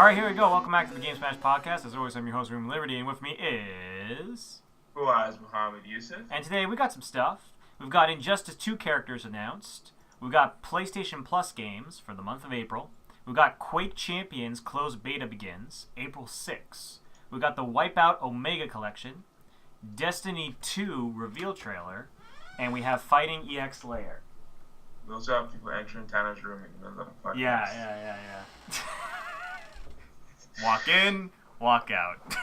All right, here we go. Welcome back to the Game Smash Podcast. As always, I'm your host, Room Liberty, and with me is... Who is Muhammad Yusuf? And today we got some stuff. We've got Injustice 2 characters announced. We've got PlayStation Plus games for the month of April. We've got Quake Champions closed beta begins April 6th. We've got the Wipeout Omega Collection, Destiny 2 reveal trailer, and we have Fighting EX Layer. Those are people entering Tanner's room in the middle of the podcast. Yeah. Walk in, walk out.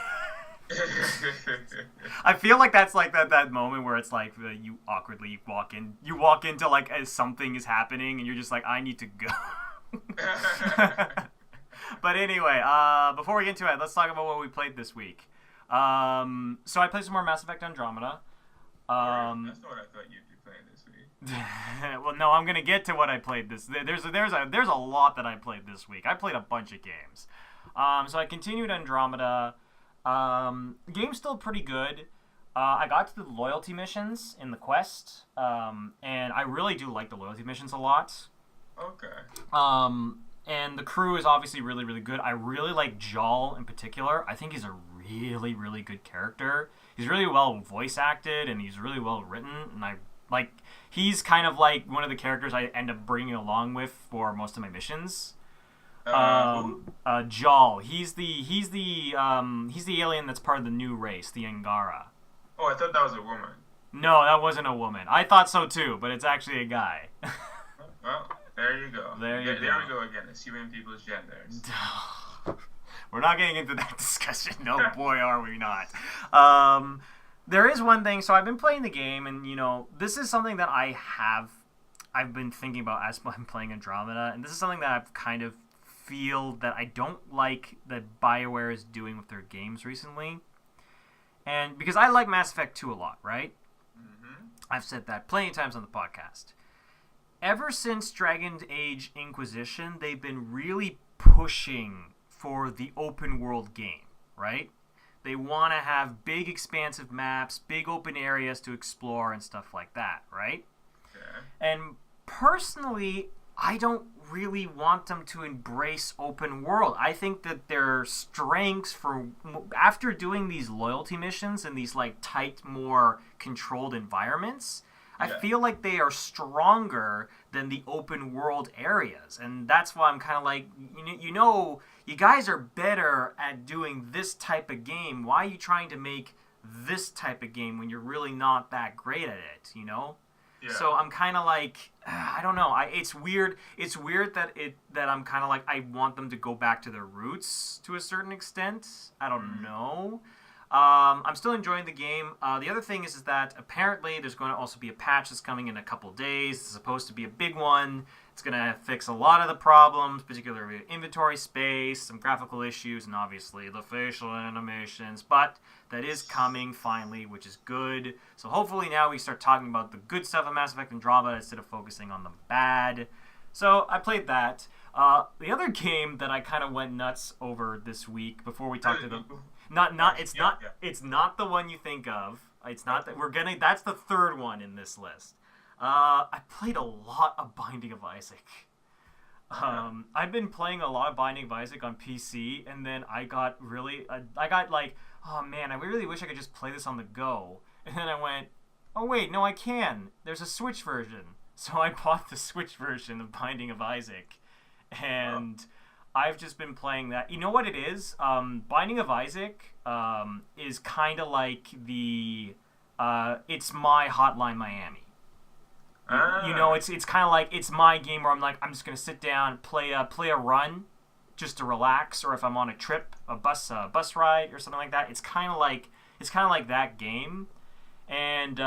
I feel like that's like that moment where it's like you awkwardly walk in. You walk into like as something is happening and you're just like, I need to go. But anyway, before we get into it, let's talk about what we played this week. So I played some more Mass Effect Andromeda. That's not what I thought you'd be playing this week. Well, no, I'm gonna get to what I played this. There's a lot that I played this week. I played a bunch of games. So I continued Andromeda. The game's still pretty good. I got to the loyalty missions in the quest, and I really do like the loyalty missions a lot. Okay. And the crew is obviously really, really good. I really like Jaal in particular. I think he's a really, really good character. He's really well voice acted, and he's really well written, and he's kind of like one of the characters I end up bringing along with for most of my missions. Jaal. He's the alien that's part of the new race, the Angara. Oh, I thought that was a woman. No, that wasn't a woman. I thought so too, but it's actually a guy. Well, there you go. There we go again. Assuming people's genders. We're not getting into that discussion. No, boy, are we not. There is one thing. So I've been playing the game, and this is something that I've been thinking about as I'm playing Andromeda, and this is something that I've kind of feel that I don't like that BioWare is doing with their games recently. And because I like Mass Effect 2 a lot, right? Mm-hmm. I've said that plenty of times on the podcast. Ever since Dragon Age Inquisition, they've been really pushing for the open world game, right? They want to have big expansive maps, big open areas to explore and stuff like that, right? Okay. And personally, I don't really want them to embrace open world. I think that their strengths after doing these loyalty missions in these like tight, more controlled environments, I feel like they are stronger than the open world areas. And that's why I'm kind of like, you guys are better at doing this type of game. Why are you trying to make this type of game when you're really not that great at it, Yeah. So I'm kind of like, I don't know. It's weird. It's weird that I'm kind of like, I want them to go back to their roots to a certain extent. I don't know. I'm still enjoying the game. The other thing is that apparently there's going to also be a patch that's coming in a couple days. It's supposed to be a big one. It's going to fix a lot of the problems, particularly inventory space, some graphical issues, and obviously the facial animations. But that is coming finally, which is good. So hopefully now we start talking about the good stuff of Mass Effect Andromeda instead of focusing on the bad. So I played that. The other game that I kind of went nuts over this week before we talked to the... It's not the one you think of. It's not that that's the third one in this list. I played a lot of Binding of Isaac. I've been playing a lot of Binding of Isaac on PC, and then I got like, oh man, I really wish I could just play this on the go. And then I went, oh wait, no, I can. There's a Switch version. So I bought the Switch version of Binding of Isaac, and I've just been playing that. You know what it is? Binding of Isaac is kind of like it's my Hotline Miami. It's kind of like it's my game where I'm like, I'm just gonna sit down, play a run, just to relax, or if I'm on a trip, a bus ride or something like that. It's kind of like that game, and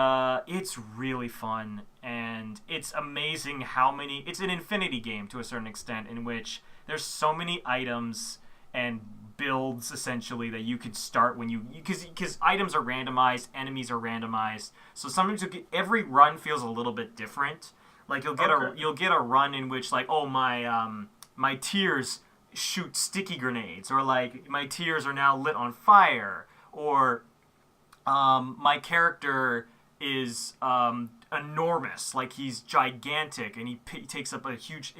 it's really fun, and it's amazing how many. It's an infinity game to a certain extent, in which there's so many items and builds essentially that you could start when because items are randomized, enemies are randomized. So sometimes every run feels a little bit different. Like you'll get a run in which like, oh my tears shoot sticky grenades, or like my tears are now lit on fire, or my character is enormous, like he's gigantic and he takes up a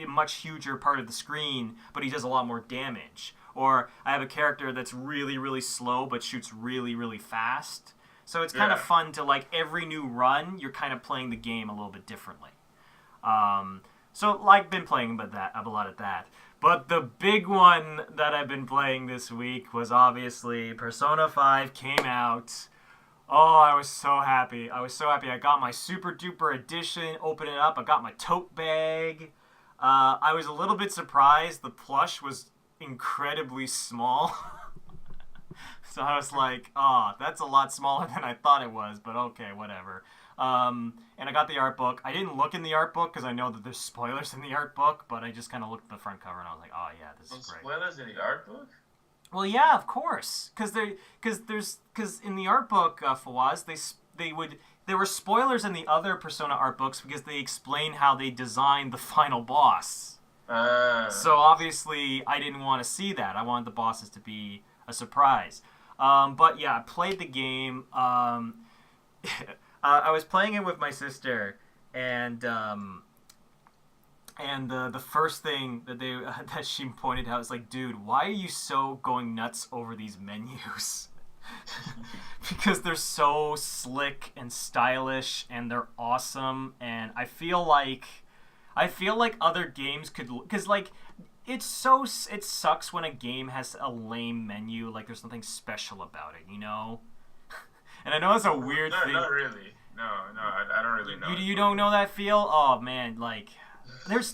much huger part of the screen, but he does a lot more damage. or I have a character that's really, really slow but shoots really, really fast. So it's kind of fun to, like, every new run, you're kind of playing the game a little bit differently. So I've been playing a lot of that. But the big one that I've been playing this week was obviously Persona 5 came out. Oh, I was so happy. I got my super duper edition, opened it up, I got my tote bag. I was a little bit surprised. The plush was incredibly small. So I was like, oh, that's a lot smaller than I thought it was, but okay, whatever. And I got the art book. I didn't look in the art book because I know that there's spoilers in the art book, but I just kind of looked at the front cover and I was like, oh yeah, this is great. Spoilers in the art book? Well, yeah, of course, because in the art book, Fawaz, there were spoilers in the other Persona art books because they explain how they designed the final boss. So obviously, I didn't want to see that. I wanted the bosses to be a surprise. But yeah, I played the game. I was playing it with my sister, and the first thing that she pointed out was like, dude, why are you so going nuts over these menus? Because they're so slick and stylish, and they're awesome, and I feel like other games could, because like it sucks when a game has a lame menu, like there's nothing special about it, you know? And I know it's a weird thing. Not really. No, I don't really know. You don't know that feel? Oh man, like there's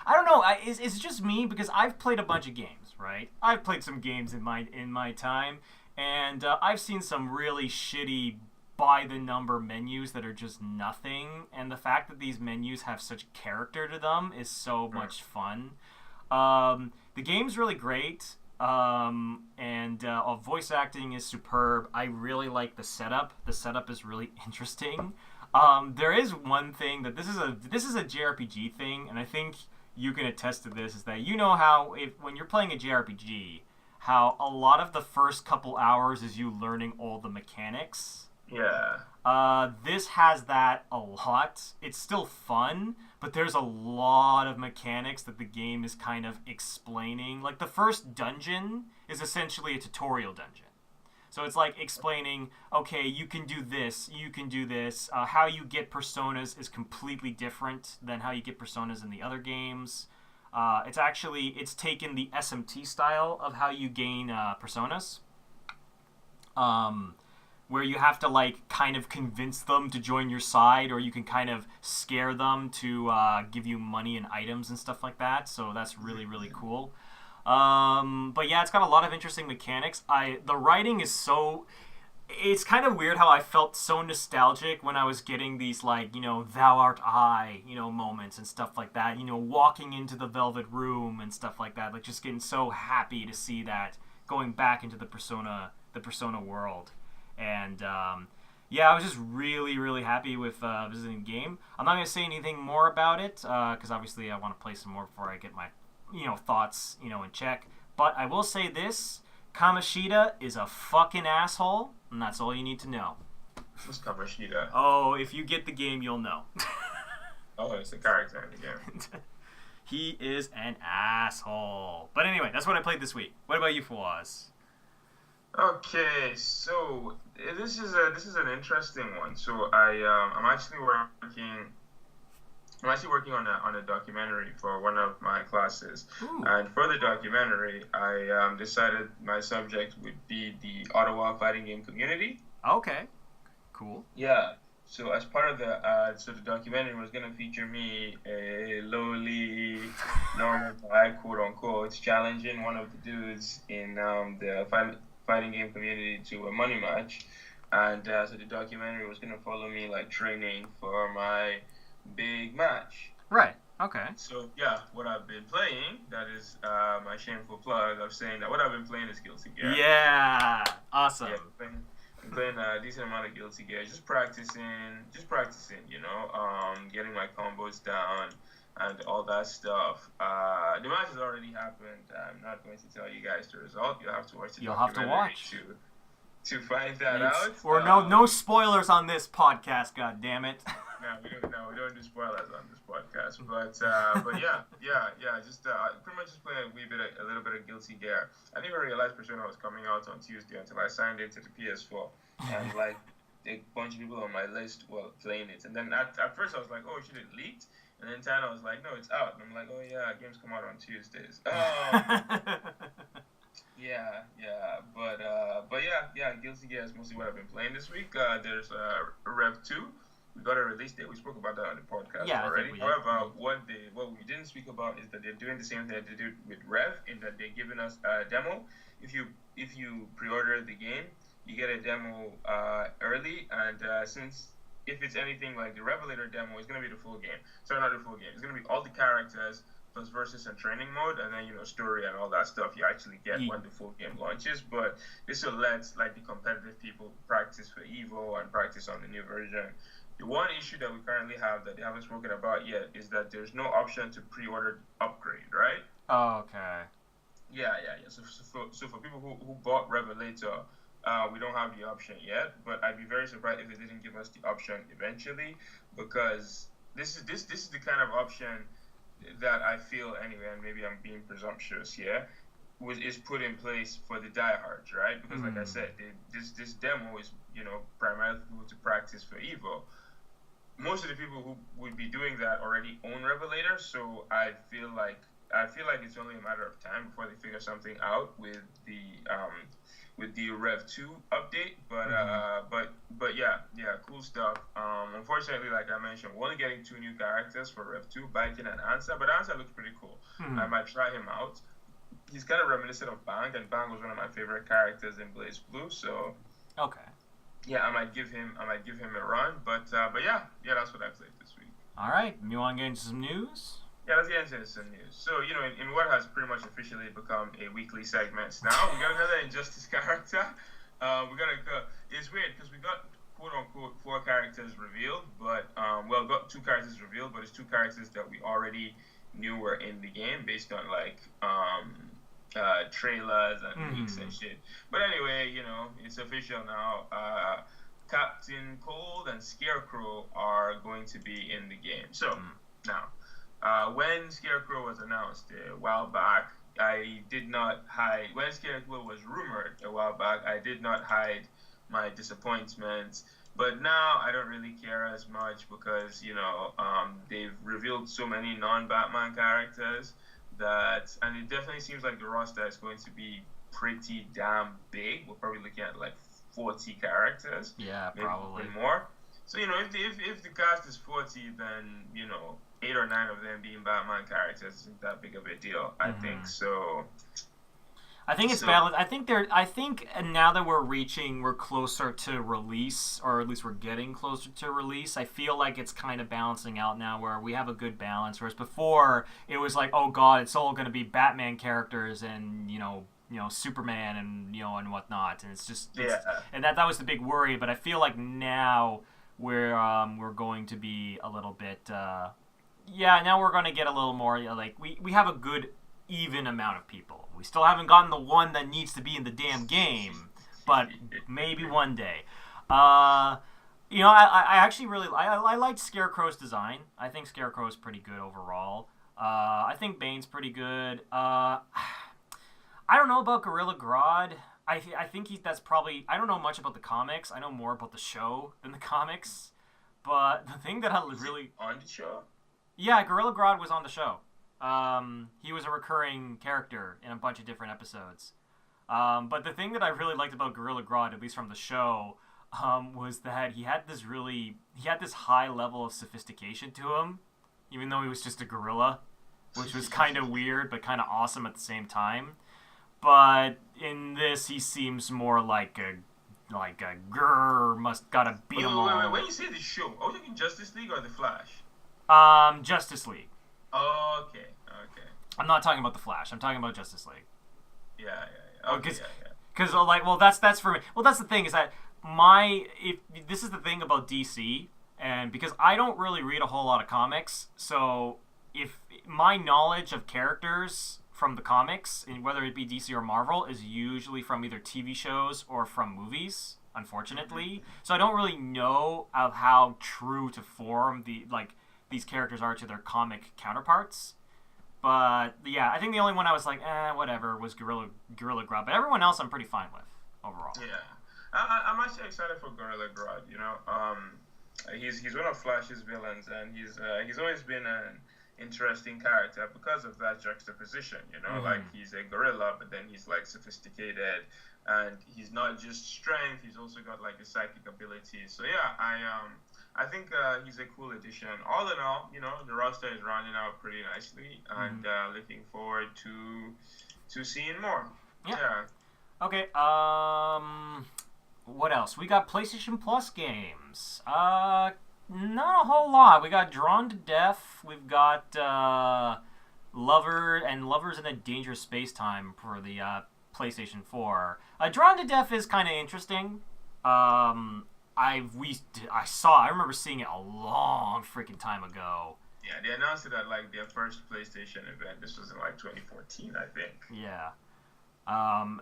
I don't know. Is it just me? Because I've played a bunch of games, right? I've played some games in my time, and I've seen some really shitty by the number menus that are just nothing. And the fact that these menus have such character to them is so much fun. The game's really great. And voice acting is superb. I really like the setup. The setup is really interesting. There is one thing that this is a JRPG thing, and I think you can attest to this, is that you know how when you're playing a JRPG, how a lot of the first couple hours is you learning all the mechanics. Yeah. This has that a lot. It's still fun, but there's a lot of mechanics that the game is kind of explaining. Like, the first dungeon is essentially a tutorial dungeon. So it's like explaining, okay, you can do this. How you get personas is completely different than how you get personas in the other games. It's taken the SMT style of how you gain personas. Where you have to, like, kind of convince them to join your side, or you can kind of scare them to give you money and items and stuff like that. So that's really, really cool. But yeah, it's got a lot of interesting mechanics. The writing is so... It's kind of weird how I felt so nostalgic when I was getting these, like, you know, thou art I, you know, moments and stuff like that. You know, walking into the Velvet Room and stuff like that. Like, just getting so happy to see that going back into the Persona world. And yeah, I was just really, really happy with visiting the game. I'm not going to say anything more about it because obviously I want to play some more before I get my, you know, thoughts, you know, in check. But I will say this: Kamoshida is a fucking asshole, and that's all you need to know. Who's Kamoshida? Oh, if you get the game, you'll know. Oh, it's the character in the game. He is an asshole. But anyway, that's what I played this week. What about you, Fawaz? Okay, so this is an interesting one. So I'm actually working on a documentary for one of my classes. Ooh. And for the documentary, I decided my subject would be the Ottawa fighting game community. Okay, cool. Yeah. So as part of the the documentary was gonna feature me, a lowly, normal guy, quote unquote, challenging one of the dudes in the fighting game community to a money match, and so the documentary was gonna follow me, like, training for my big match. Right. Okay. So yeah, what I've been playing, that is my shameful plug of saying that what I've been playing is Guilty Gear. Yeah. Awesome. Yeah, I'm playing a decent amount of Guilty Gear, just practicing, you know, getting my combos down and all that stuff. The match has already happened. I'm not going to tell you guys the result. You'll have to watch the documentary to find that out. Or no spoilers on this podcast. God damn it. No, we don't do spoilers on this podcast. But yeah. Just pretty much just playing a little bit of Guilty Gear. I didn't even realize Persona was coming out on Tuesday until I signed into the PS4, and like a bunch of people on my list were playing it. And then at first I was like, oh, shit, it leaked. And then Tana was like, no, it's out. And I'm like, oh yeah, games come out on Tuesdays. But yeah, Guilty Gear is mostly what I've been playing this week. There's Rev 2. We got a release date. We spoke about that on the podcast already. However, what we didn't speak about is that they're doing the same thing that they did with Rev, in that they're giving us a demo. If you pre-order the game, you get a demo early, and since if it's anything like the Revelator demo, it's going to be the full game. Sorry, not the full game. It's going to be all the characters plus versus and training mode, and then story and all that stuff you actually get when the full game launches. But this will let like the competitive people practice for Evo and practice on the new version. The one issue that we currently have that they haven't spoken about yet is that there's no option to pre-order upgrade, right? Oh, okay. Yeah. So for people who bought Revelator, we don't have the option yet, but I'd be very surprised if they didn't give us the option eventually, because this is the kind of option that I feel anyway, and maybe I'm being presumptuous here, is put in place for the diehards, right? Because like I said, this demo is primarily for people to practice for Evo. Most of the people who would be doing that already own Revelator, so I feel like it's only a matter of time before they figure something out with the Rev 2 update. But yeah, cool stuff. Unfortunately, like I mentioned, we're only getting 2 new characters for Rev 2, Baiken and Ansa, but Ansa looks pretty cool. I might try him out. He's kind of reminiscent of Bang, and Bang was one of my favorite characters in Blaze Blue, so okay. Yeah, I might give him a run, but yeah, that's what I played this week. All right, you want to get into some news? Yeah, let's get into some news. So, in what has pretty much officially become a weekly segment now, we got another Injustice character. It's weird because we got quote unquote 4 characters revealed, but got 2 characters revealed, but it's 2 characters that we already knew were in the game based on like trailers and leaks and shit. But anyway, it's official now. Captain Cold and Scarecrow are going to be in the game. So now, when Scarecrow was announced a while back, I did not hide. When Scarecrow was rumored a while back, I did not hide my disappointment. But now I don't really care as much because they've revealed so many non-Batman characters and it definitely seems like the roster is going to be pretty damn big. We're probably looking at like 40 characters. Yeah, maybe probably more. So if the cast is 40, then 8 or 9 of them being Batman characters isn't that big of a deal. I think so. I think it's balanced. I think now that we're closer to release, or at least we're getting closer to release, I feel like it's kind of balancing out now where we have a good balance. Whereas before, it was like, oh god, it's all going to be Batman characters and Superman and and whatnot, and and that was the big worry. But I feel like now we're going to be a little bit now we're going to get a little more like we have a good even amount of people. We still haven't gotten the one that needs to be in the damn game, but maybe one day. I actually really I liked Scarecrow's design. I think Scarecrow is pretty good overall. I think Bane's pretty good. I don't know about Gorilla Grodd. I think that's probably... I don't know much about the comics. I know more about the show than the comics. But the thing that I really... On the show? Yeah, Gorilla Grodd was on the show. He was a recurring character in a bunch of different episodes. But the thing that I really liked about Gorilla Grodd, at least from the show, was that he had this high level of sophistication to him, even though he was just a gorilla, which was kind of weird but kind of awesome at the same time. But in this, he seems more like a gotta beat him all. Wait, when you say the show, are we talking Justice League or The Flash? Justice League. Oh, okay. I'm not talking about The Flash. I'm talking about Justice League. Yeah. Okay, because that's for me. Well, that's the thing is that this is the thing about DC, and because I don't really read a whole lot of comics, so if my knowledge of characters from the comics, and whether it be DC or Marvel, is usually from either TV shows or from movies, unfortunately. So I don't really know of how true to form these characters are to their comic counterparts. But yeah, I think the only one I was like, whatever, was Gorilla Grodd. But everyone else I'm pretty fine with overall. Yeah, I'm actually excited for Gorilla Grodd. He's one of Flash's villains, and he's always been an interesting character because of that juxtaposition. Like he's a gorilla, but then he's like sophisticated, and he's not just strength. He's also got like a psychic ability. So yeah, I think he's a cool addition. All in all, the roster is rounding out pretty nicely, and looking forward to seeing more. Yeah. Okay. What else? We got PlayStation Plus games. Not a whole lot. We got Drawn to Death. We've got Lovers in a Dangerous Space Time for the PlayStation 4. Drawn to Death is kind of interesting. I remember seeing it a long freaking time ago. Yeah, they announced it at like their first PlayStation event. This was in like 2014, I think. Yeah. And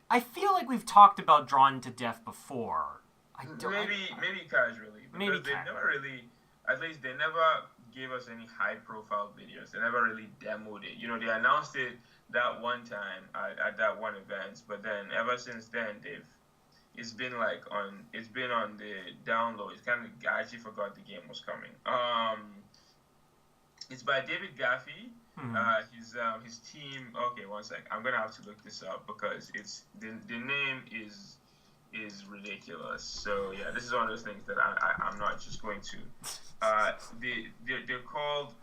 I feel like we've talked about Drawn to Death before. Maybe casually. Because they never really, at least they never gave us any high-profile videos. They never really demoed it. They announced it that one time at that one event, but then ever since then it's been on the download. I actually forgot the game was coming. It's by David Gaffey. His team. Okay, one sec. I'm gonna have to look this up because it's the name is ridiculous. So yeah, this is one of those things that I'm not just going to. They're called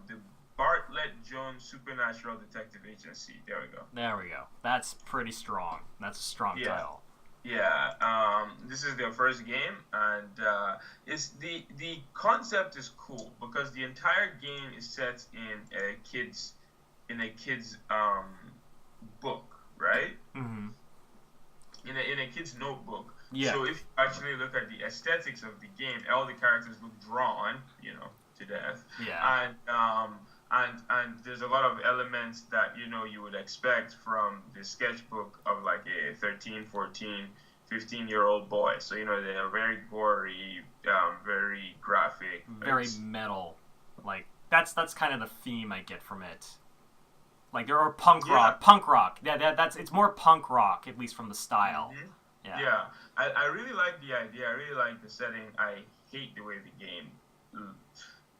the Bartlett Jones Supernatural Detective Agency. There we go. That's pretty strong. That's a strong title. Yeah. This is their first game, and it's the concept is cool because the entire game is set in a kid's book, right? Mm-hmm. In a kid's notebook. Yeah. So if you actually look at the aesthetics of the game, all the characters look drawn, to death. Yeah. And there's a lot of elements that you would expect from the sketchbook of like a 13, 14, 15-year-old boy. So they're very gory, very graphic, very metal. Like that's kind of the theme I get from it. Like there are punk rock. Yeah, it's more punk rock, at least from the style. Mm-hmm. Yeah. I really like the idea. I really like the setting. I hate the way the game.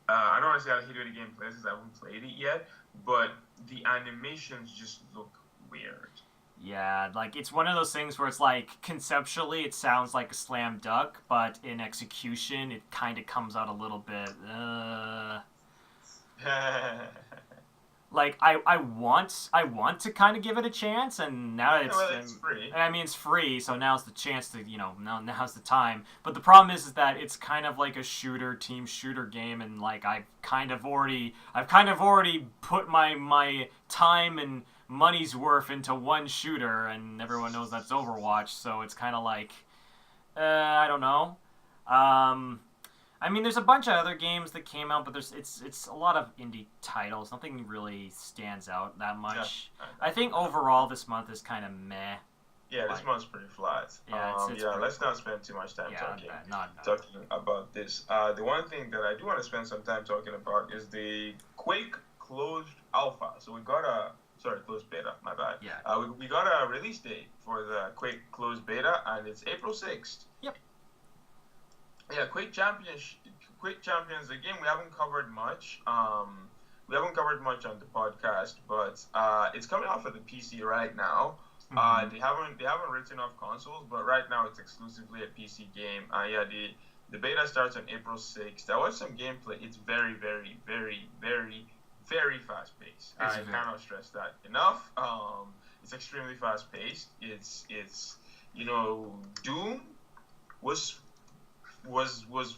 I don't want to say I hate the way the game plays because I haven't played it yet, but the animations just look weird. Yeah, like it's one of those things where it's like conceptually it sounds like a slam dunk, but in execution it kind of comes out a little bit. Like I want to kind of give it a chance, and now it's free. I mean, it's free, so now's the chance to now's the time. But the problem is that it's kind of like a team shooter game, and like I've kind of already put my time and money's worth into one shooter, and everyone knows that's Overwatch. So it's kind of like I don't know. I mean, there's a bunch of other games that came out, but it's a lot of indie titles. Nothing really stands out that much. Yeah, I think overall this month is kind of meh. Yeah, this month's pretty flat. Yeah, let's not spend too much time talking about this. The one thing that I do want to spend some time talking about is the Quake closed alpha. So we got closed beta, my bad. Yeah. We got a release date for the Quake closed beta, and it's April 6th. Yep. Yeah, Quake Champions, again, we haven't covered much. We haven't covered much on the podcast, but it's coming out for the PC right now. Mm-hmm. They haven't written off consoles, but right now it's exclusively a PC game. The beta starts on April 6th. I watched some gameplay. It's very, very, very, very, very fast paced. I cannot stress that enough. It's extremely fast paced. It's Doom was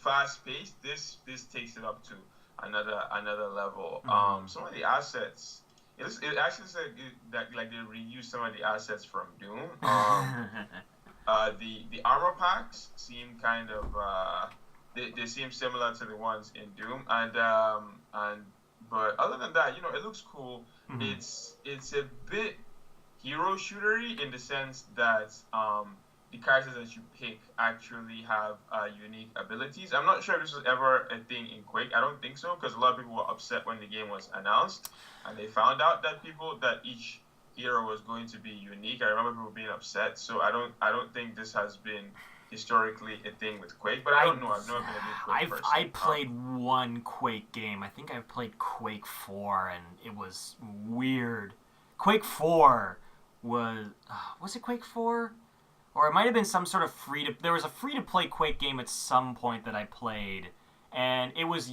fast paced. This takes it up to another level. Mm-hmm. Some of the assets, it actually said that like they reused some of the assets from Doom. The armor packs seem kind of they seem similar to the ones in Doom, But other than that, it looks cool. Mm-hmm. It's a bit hero shootery in the sense that the characters that you pick actually have unique abilities. I'm not sure if this was ever a thing in Quake. I don't think so, because a lot of people were upset when the game was announced and they found out that each hero was going to be unique. I remember people being upset. So I don't think this has been historically a thing with Quake, but I don't know. I've never been a big Quake person. I played one Quake game. I think I played Quake 4, and it was weird. Quake 4 was it Quake 4? Or it might have been some sort of there was a free-to-play Quake game at some point that I played. And it was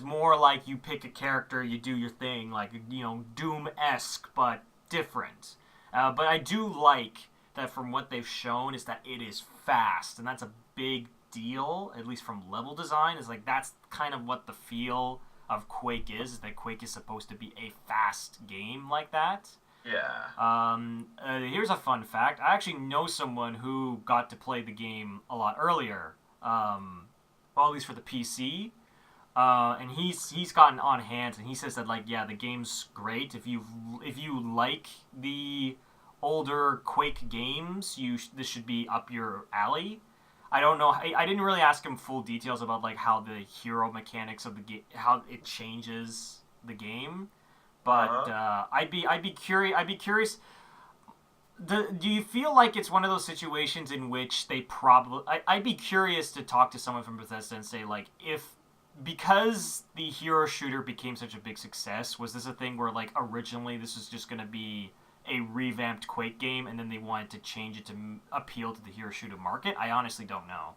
more like you pick a character, you do your thing, like, Doom-esque, but different. But I do like that from what they've shown is that it is fast, and that's a big deal, at least from level design, is like that's kind of what the feel of Quake is that Quake is supposed to be a fast game like that. Yeah. Here's a fun fact. I actually know someone who got to play the game a lot earlier, well, at least for the PC. And he's gotten on hands, and he says that the game's great if you like the older Quake games. This should be up your alley. I don't know. I didn't really ask him full details about how the hero mechanics of the game, how it changes the game. But I'd be curious. Do you feel like it's one of those situations in which they probably? I'd be curious to talk to someone from Bethesda and say if because the hero shooter became such a big success, was this a thing where originally this was just going to be a revamped Quake game, and then they wanted to change it to appeal to the hero shooter market? I honestly don't know.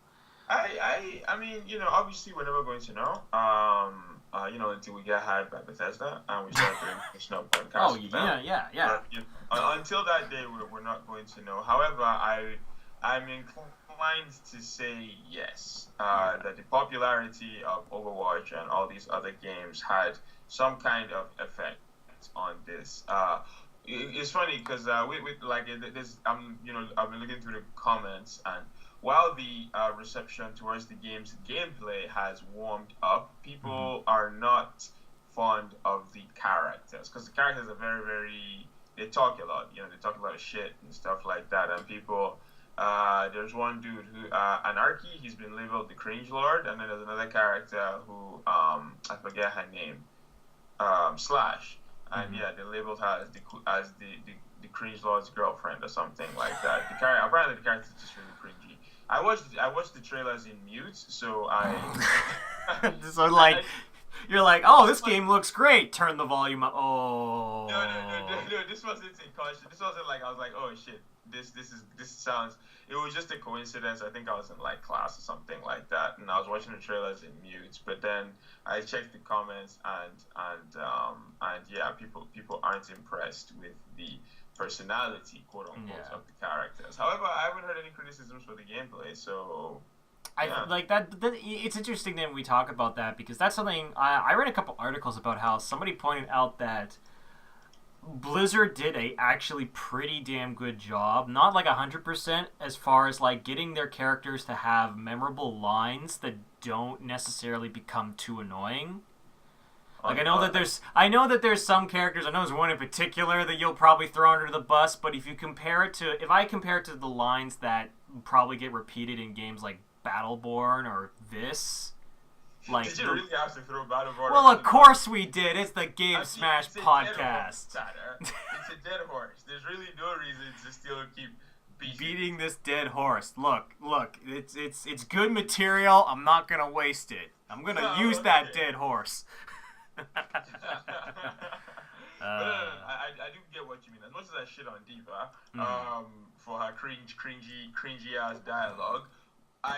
I mean, obviously we're never going to know. Until we get hired by Bethesda and we start doing additional podcasts. Oh, yeah. But, until that day, we're not going to know. However, I'm inclined to say yes, that the popularity of Overwatch and all these other games had some kind of effect on this. It's funny because I've been looking through the comments, and while the reception towards the game's gameplay has warmed up, people are not fond of the characters, because the characters are very, very, they talk a lot, they talk a lot of shit and stuff like that, and people, there's one dude who, Anarchy, he's been labeled the Cringe Lord, and then there's another character who, I forget her name, Slash, and they labeled her as the Cringe Lord's girlfriend or something like that. Apparently the character is just really cringy. I watched the trailers in mute, so you're like, oh, this game looks great. Turn the volume up. Oh. No. This wasn't a caution. This wasn't I was like, oh shit. This sounds. It was just a coincidence. I think I was in class or something like that, and I was watching the trailers in mute. But then I checked the comments, and yeah, people aren't impressed with the personality, quote unquote, of the characters. However, I haven't heard any criticisms for the gameplay, so yeah. It's interesting that we talk about that, because that's something I read a couple articles about how somebody pointed out that Blizzard did a actually pretty damn good job, not 100% as far as getting their characters to have memorable lines that don't necessarily become too annoying. I know that there's some characters. I know there's one in particular that you'll probably throw under the bus. But if I compare it to the lines that probably get repeated in games like Battleborn or this, did you really have to throw Battleborn? Well, of course we did. It's the Game Smash podcast. It's a dead horse. There's really no reason to still keep beating this dead horse. Look. It's good material. I'm not gonna waste it. I'm gonna use that dead horse. I do get what you mean. As much as I shit on Diva for her cringy ass dialogue, 1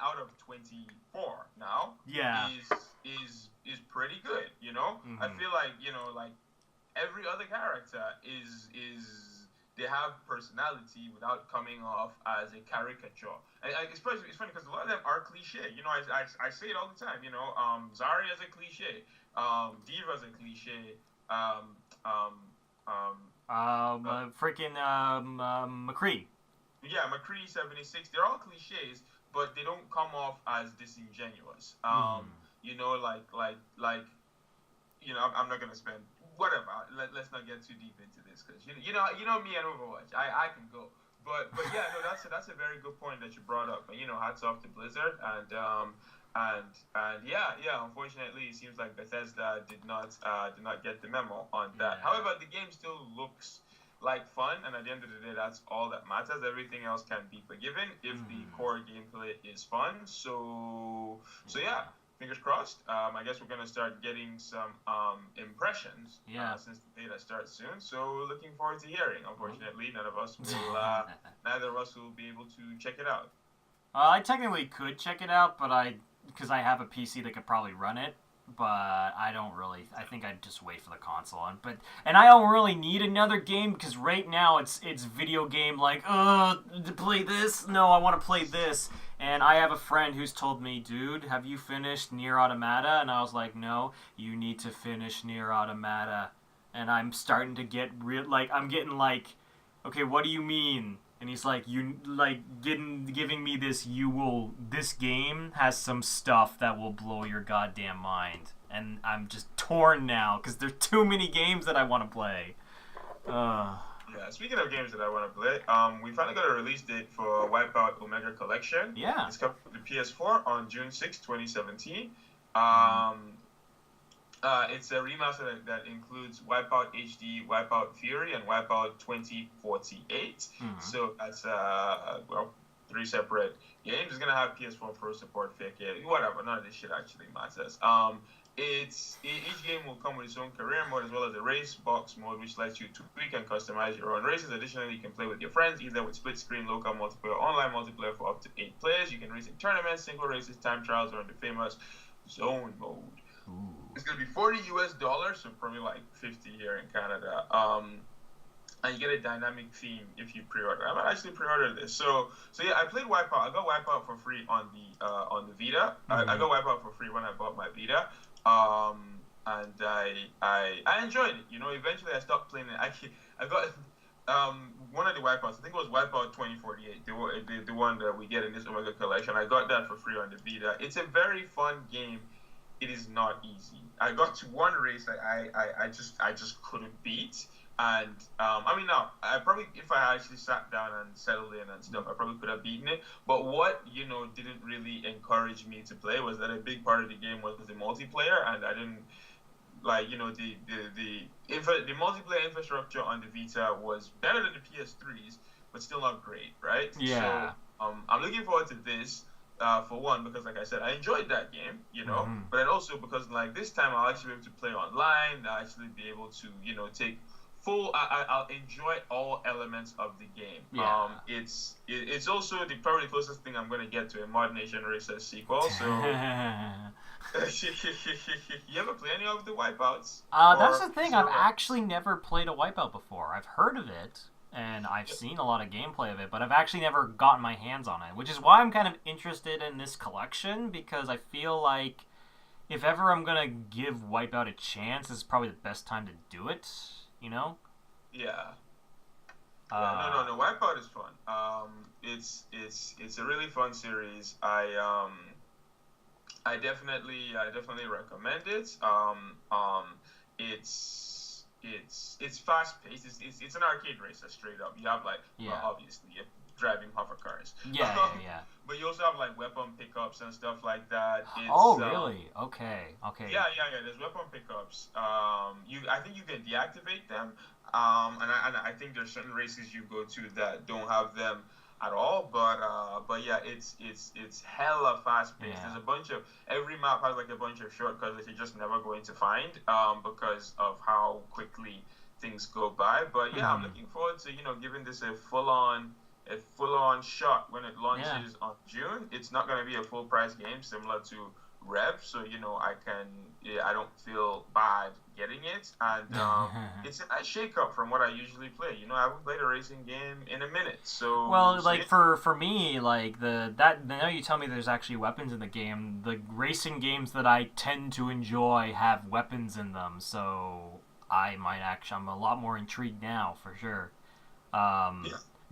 out of 24 now is pretty good. I feel like every other character is they have personality without coming off as a caricature. It's funny because a lot of them are cliche. I say it all the time. Zarya's a cliche. Diva's a cliche. McCree. Yeah, McCree 76. They're all cliches, but they don't come off as disingenuous. I'm not gonna spend whatever. Let's not get too deep into this because you know me and Overwatch. I can go. But yeah, no, that's a very good point that you brought up. And hats off to Blizzard and yeah. Unfortunately, it seems like Bethesda did not get the memo on that. Yeah. However, the game still looks like fun, and at the end of the day, that's all that matters. Everything else can be forgiven if the core gameplay is fun. So yeah, fingers crossed. I guess we're gonna start getting some impressions since the beta starts soon. So looking forward to hearing. Unfortunately, neither of us will be able to check it out. I technically could check it out, but because I have a PC that could probably run it, but I don't really. I think I'd just wait for the console, and I don't really need another game because right now it's video game like to play this. No, I want to play this, and I have a friend who's told me, dude, have you finished Nier Automata? And I was like, no, you need to finish Nier Automata, and I'm starting to get I'm getting like, okay, what do you mean? And he's like, giving me this. This game has some stuff that will blow your goddamn mind, and I'm just torn now because there's too many games that I want to play. Yeah, speaking of games that I want to play, we finally got a release date for Wipeout Omega Collection. Yeah, it's coming to the PS4 on June 6, 2017. It's a remaster that includes Wipeout HD, Wipeout Fury, and Wipeout 2048. So that's 3 separate games. It's gonna have PS4 Pro support, 4K, whatever. None of this shit actually matters. Each game will come with its own career mode as well as a race box mode, which lets you tweak and customize your own races. Additionally, you can play with your friends either with split screen, local multiplayer, or online multiplayer for up to 8 players. You can race in tournaments, single races, time trials, or in the famous zone mode. Ooh. It's gonna be $40 US, so probably like 50 here in Canada. And you get a dynamic theme if you pre-order. I might actually pre-order this. So yeah, I played Wipeout. I got Wipeout for free on the Vita. I got Wipeout for free when I bought my Vita. And I enjoyed it. Eventually I stopped playing it. I got one of the Wipeouts. I think it was Wipeout 2048, the one that we get in this Omega collection. I got that for free on the Vita. It's a very fun game. It is not easy. I got to one race that I just couldn't beat, and now I probably, if I actually sat down and settled in and stuff, I probably could have beaten it. But what didn't really encourage me to play was that a big part of the game was the multiplayer, and I didn't the multiplayer infrastructure on the Vita was better than the PS3's, but still not great, right? Yeah. So I'm looking forward to this. For one, because like I said, I enjoyed that game, but then also because like this time I'll actually be able to play online. I'll actually be able to, take full. I'll enjoy all elements of the game. Yeah. It's also probably the closest thing I'm going to get to a Mod Nation Racers sequel. So, you ever play any of the Wipeouts? That's the thing. I've actually never played a Wipeout before. I've heard of it. And I've seen a lot of gameplay of it, but I've actually never gotten my hands on it, which is why I'm kind of interested in this collection, because I feel like if ever I'm going to give Wipeout a chance, this is probably the best time to do it, Yeah. No, Wipeout is fun. It's a really fun series. I definitely recommend it. It's fast paced. It's an arcade racer straight up. You have obviously you're driving hover cars. Yeah. But you also have like weapon pickups and stuff like that. Really? Okay. Yeah. There's weapon pickups. I think you can deactivate them. And I think there's certain races you go to that don't have them at all, but yeah, it's hella fast paced. Yeah. There's every map has like a bunch of shortcuts that you're just never going to find, because of how quickly things go by. But yeah, I'm looking forward to giving this a full on shot when it launches on June. It's not going to be a full price game similar to Rev, so I don't feel bad getting it, and it's a shake up from what I usually play. I haven't played a racing game in a minute, so for me, like I know you tell me there's actually weapons in the game. The racing games that I tend to enjoy have weapons in them, so I'm a lot more intrigued now for sure.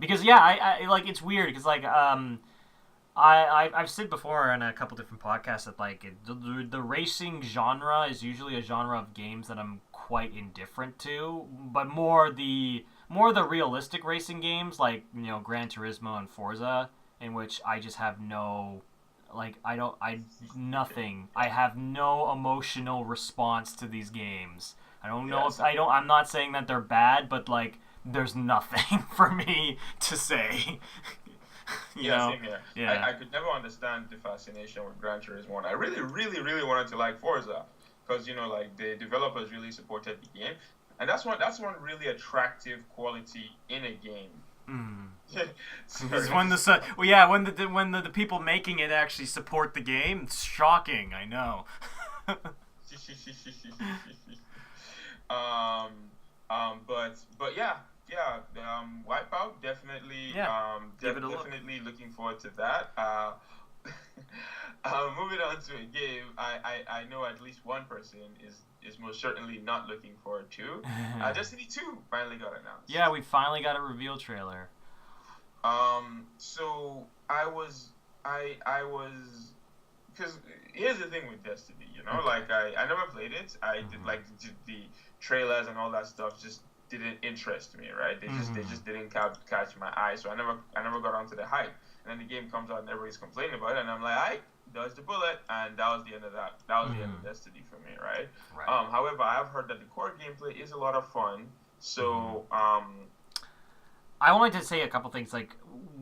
Because I like, it's weird because I've said before in a couple different podcasts that like the racing genre is usually a genre of games that I'm quite indifferent to, but more the realistic racing games like Gran Turismo and Forza, in which I just have no like I nothing. I have no emotional response to these games. I don't know if Yes. I don't. I'm not saying that they're bad, but like there's nothing for me to say. you Yeah, know? same here. Yeah. I could never understand the fascination with Gran Turismo. And I really, really, really wanted to like Forza because like the developers really supported the game, and that's one really attractive quality in a game. Mm. Sorry, Because I when the just well, yeah, when the people making it actually support the game, it's shocking. I know. um, but yeah, yeah. Wipeout definitely. Yeah, give it a look. Definitely looking forward to that. Moving on to a game, I know at least one person is most certainly not looking forward to. Destiny 2 finally got announced. Yeah, we finally got a reveal trailer. So I was because here's the thing with Destiny, like I never played it. I did Mhm. like the trailers and all that stuff just didn't interest me, right? They just didn't catch my eye, so I never got onto the hype. And then the game comes out and everybody's complaining about it, and I'm like, I dodged the bullet, and that was the end of that. That was the end of Mhm. Destiny for me, right? Right. However, I've heard that the core gameplay is a lot of fun. Mhm. So I wanted to say a couple things. Like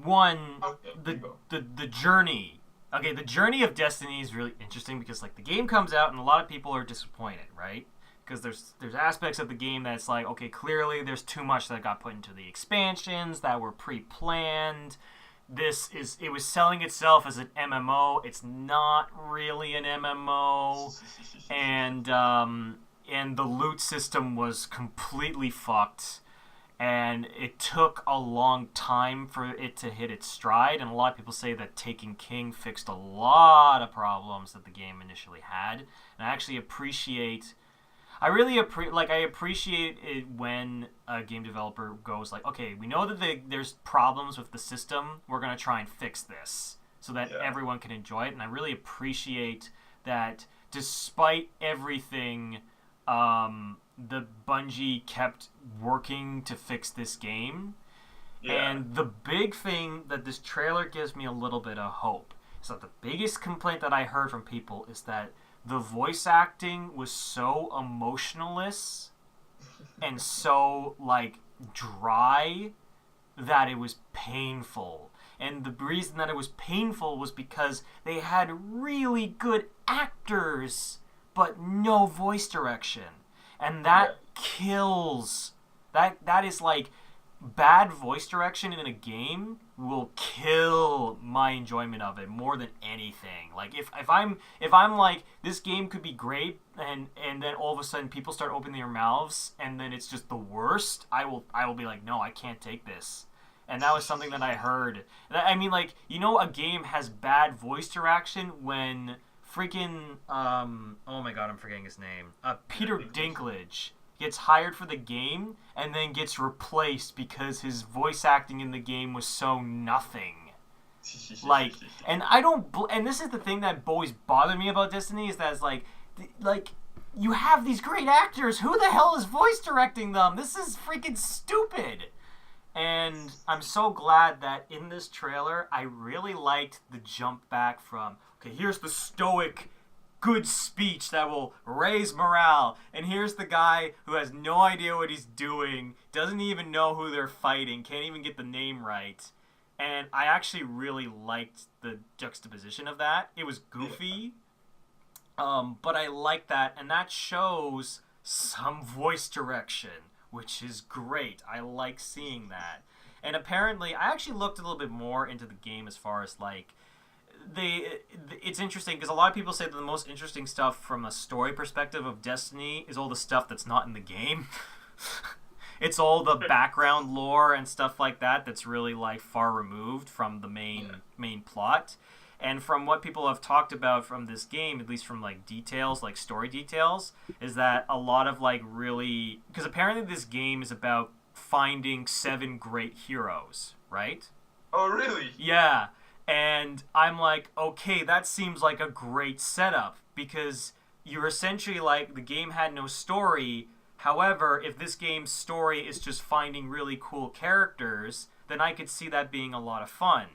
one, okay, you the go. the journey. Okay, the journey of Destiny is really interesting because like the game comes out and a lot of people are disappointed, right? Because there's aspects of the game that's like, okay, clearly there's too much that got put into the expansions that were pre-planned. It was selling itself as an MMO. It's not really an MMO, and the loot system was completely fucked, and it took a long time for it to hit its stride. And a lot of people say that Taken King fixed a lot of problems that the game initially had. And I actually appreciate I appreciate it when a game developer goes like, okay, we know that there's problems with the system. We're gonna try and fix this so that Yeah. everyone can enjoy it. And I really appreciate that, despite everything, the Bungie kept working to fix this game. Yeah. And the big thing that this trailer gives me a little bit of hope is that the biggest complaint that I heard from people is that the voice acting was so emotionless and so like dry that it was painful. And the reason that it was painful was because they had really good actors but no voice direction. And Yeah. that kills. That is like bad voice direction in a game will kill my enjoyment of it more than anything. Like if I'm like, this game could be great, and then all of a sudden people start opening their mouths and then it's just the worst, I will be like, no, I can't take this. And that was something that I heard. I mean, like, a game has bad voice direction when freaking oh my god, I'm forgetting his name. Peter Dinklage gets hired for the game and then gets replaced because his voice acting in the game was so nothing. Like, and I don't, and this is the thing that always bothered me about Destiny, is that it's like you have these great actors. Who the hell is voice directing them? This is freaking stupid. And I'm so glad that in this trailer, I really liked the jump back from, okay, here's the stoic, good speech that will raise morale, and here's the guy who has no idea what he's doing, doesn't even know who they're fighting, can't even get the name right. And I actually really liked the juxtaposition of that. It was goofy, but I like that, and that shows some voice direction, which is great. I like seeing that. And apparently, I actually looked a little bit more into the game as far as like it's interesting because a lot of people say that the most interesting stuff from a story perspective of Destiny is all the stuff that's not in the game. It's all the background lore and stuff like that that's really like far removed from the main plot. And from what people have talked about from this game, at least from like details, like story details, is that a lot of like really, because apparently this game is about finding 7 great heroes, right? Oh, really? Yeah. And I'm like, okay, that seems like a great setup because you're essentially like the game had no story. However, if this game's story is just finding really cool characters, then I could see that being a lot of fun.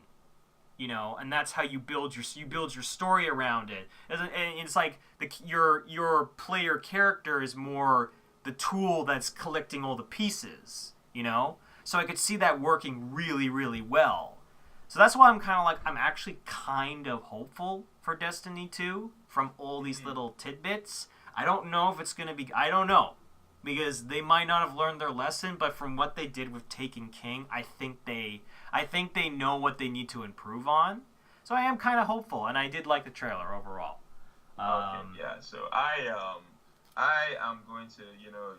And that's how you build your story around it. And it's like your player character is more the tool that's collecting all the pieces. So I could see that working really, really well. So that's why I'm actually kind of hopeful for Destiny 2 from all these little tidbits. I don't know if it's going to be... I don't know. Because they might not have learned their lesson, but from what they did with Taken King, I think they know what they need to improve on. So I am kind of hopeful, and I did like the trailer overall. Okay, yeah. So I am going to